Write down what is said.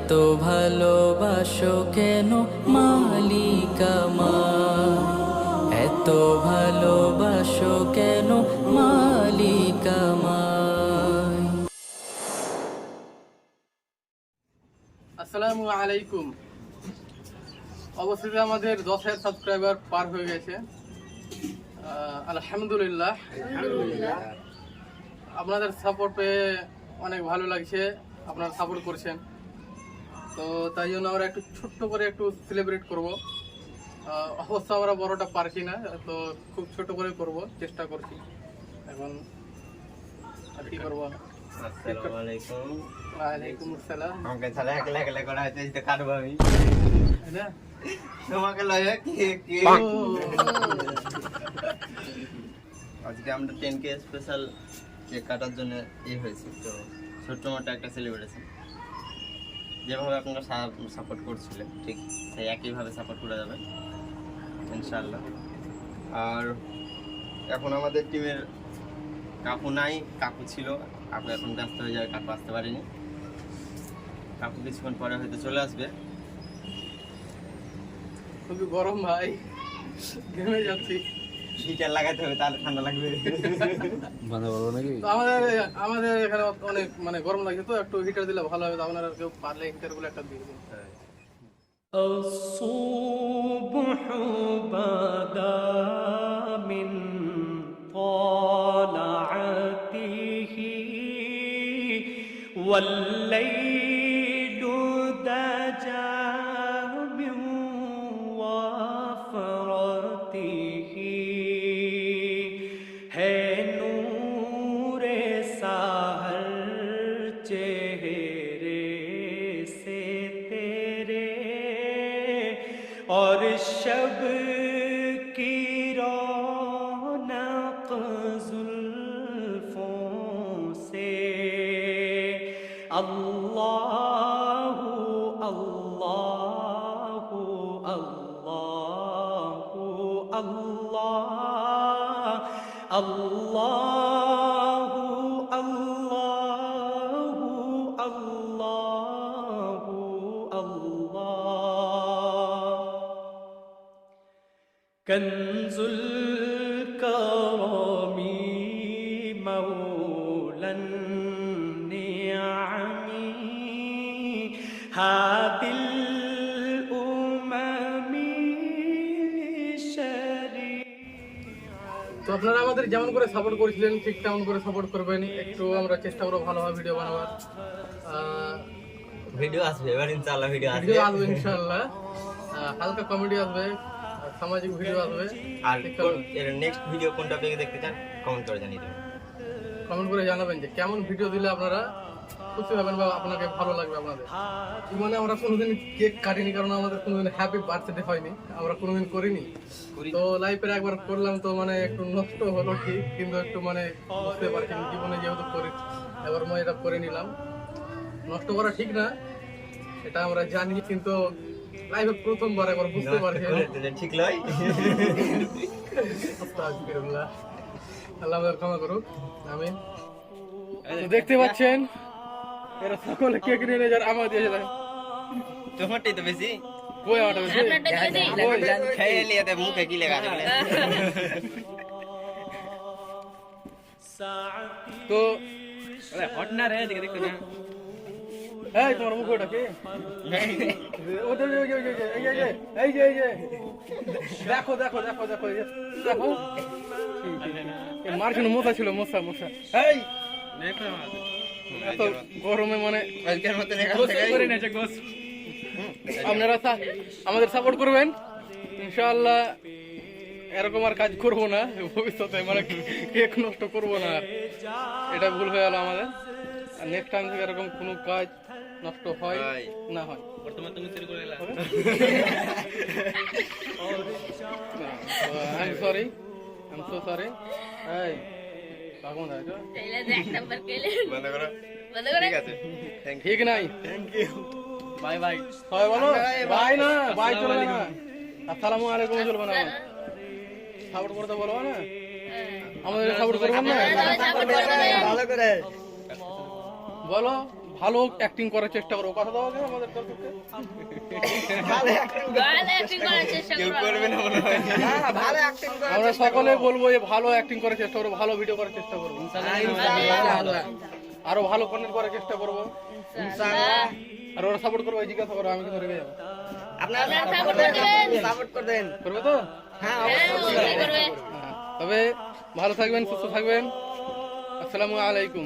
এত ভালোবাসো কেন মালিক আমায়, এত ভালোবাসো কেন মালিক আমায়। আসসালামু আলাইকুম। অবশেষে আমাদের 10,000 সাবস্ক্রাইবার পার হয়ে গেছে। আলহামদুলিল্লাহ। আপনাদের সাপোর্ট পেয়ে অনেক ভালো লাগছে, আপনারা সাপোর্ট করছেন। তো তাই জন্য আমরা একটু ছোট্ট করে একটু সেলিব্রেট করব। অবশ্য আমরা বড়টা পারছি না, তো খুব ছোট করে করব, চেষ্টা করছি। এখন আর কি করবো। আসসালামু আলাইকুম। ওয়ালাইকুম আসসালাম। আমাকে তাহলে একলা একলা করা হয়েছে, এটা কাটবো আমি। তাই না? তোমাকে লয়ে কি আজকে আমরা 10K স্পেশাল কেক কাটার জন্য হয়েছে, তো ছোট্ট মোটো একটা সেলিব্রেশন। যেভাবে আপনারা সাপোর্ট করছিলেন ঠিক সেই একইভাবে সাপোর্ট করে যাবেন ইনশাআল্লাহ। আর এখন আমাদের টিমের কাকু নাই, কাকু ছিল, কাকু এখন ব্যস্ত হয়ে যাবে, কাকু আসতে পারেনি। কাকু কিছুক্ষণ পরে হয়তো চলে আসবে। খুবই গরম ভাই, ঘেমে যাচ্ছি। হিটার লাগাতে হবে, তাহলে ঠান্ডা লাগবে। তো আমাদের এখানে অনেক মানে গরম লাগছে, তো একটু হিটার দিলে ভালো হবে। তো আপনারা কেউ পারলে হিটার গুলো একটা দিয়ে দিন। الصبح بدا من طلعته والليل دجى من وفرته है नूर साहर चेहरे से तेरे और शब की रौनक जुल्फों से अल्लाह अल्लाह अल्लाह अल्लाह अल्लाह अल्लाह अल्लाह अल्लाह कंजुल करमी मौलन निअमी हादिल उममी তো আপনারা আমাদের যেমন করে সাপোর্ট করেছিলেন ঠিক তেমন করে সাপোর্ট করবেন। একটু আমরা চেষ্টা করবো ভালোভাবে ভিডিও বানাবার। ভিডিও আসবে এবার ইনশাআল্লাহ, ভিডিও আসবে। ভিডিও আসবে ইনশাআল্লাহ, হালকা কমেডি আসবে, সামাজিক ভিডিও আসবে। আর এর নেক্সট ভিডিও কোন টপিকে দেখতে চান কমেন্ট করে জানিয়ে দেবেন। কমেন্ট করে জানাবেন যে কেমন ভিডিও দিলে আপনারা খুশি হবেন বা আপনাকে ভালো লাগবে আপনাদের। মানে আমরা কোনোদিন কেক কাটিনি, কারণ আমাদের কোনোদিন হ্যাপি বার্থডে হয়নি, আমরা কোনোদিন করিনি। তো লাইফের একবার করলাম, তো মানে একটু নষ্ট হলো ঠিক, কিন্তু একটু মানে বুঝতে পারছি জীবনে যেহেতু করি এবার মই এটা করে নিলাম। নষ্ট করা ঠিক না এটা আমরা জানি, কিন্তু লাইফে প্রথমবার একবার বুঝতে পারছি ঠিক লয়। আস্তাগফিরুল্লাহ, আল্লাহ আমাদের ক্ষমা করুক, আমিন। দেখতে পাচ্ছেন এরা সকলে কেক নিয়ে যার আমার দিয়ে যায়। তোমারটাই তো বেশি। কই আমারটা বেশি? খেয়ে লিয়ে দে, মুখে কি লেখা আছে? তো হট না রে, দেখে দেখতে না। এই তোমার মুখ ওটা কি? ওদের এই যে দেখো দেখো দেখো দেখো এই যে, দেখো মার জন্য মশা ছিল, মশা মশা। এই এত গরমে মানে আজকের মতো আপনারা আমাদের সাপোর্ট করবেন ইনশাআল্লাহ। এরকম আর কাজ করবো না ভবিষ্যতে, মানে কেক নষ্ট করবো না আর, এটা ভুল হয়ে গেল আমাদের। আর নেক্সট টাইম থেকে এরকম কোনো কাজ নষ্ট হয় না হয়। বর্তমান তুমি শুরু করে দিলা। I am sorry, I am so sorry. এই কাকুন আছে তাইলে দেখ নাম্বার কেলে বন্ধ করো। বন্ধ করে ঠিক আছে, থ্যাংক ঠিক নাই। ইউ। বাই বাই সবাই বলো বাই না, বাই চলবে না, আসসালামু আলাইকুম চলবে না। সাপোর্ট করতে বলবো না, আমাদের সাপোর্ট করবেন না ভালো করে বলো ভালো অ্যাক্টিং করার চেষ্টা করবো। কথা দাও আগে আমাদের দর্শককে। আমরা সকলে বলবো যে ভালো অ্যাক্টিং করার চেষ্টা করবো, ভালো ভিডিও করার চেষ্টা করবো, আরো ভালো কন্টেন্ট করার চেষ্টা করবো। আর ওরা সাপোর্ট করবো, এই জিজ্ঞাসা করো, আমি কিন্তু রেগে যাবো। করবে তো? হ্যাঁ, তবে ভালো থাকবেন, সুস্থ থাকবেন। আসসালামু আলাইকুম।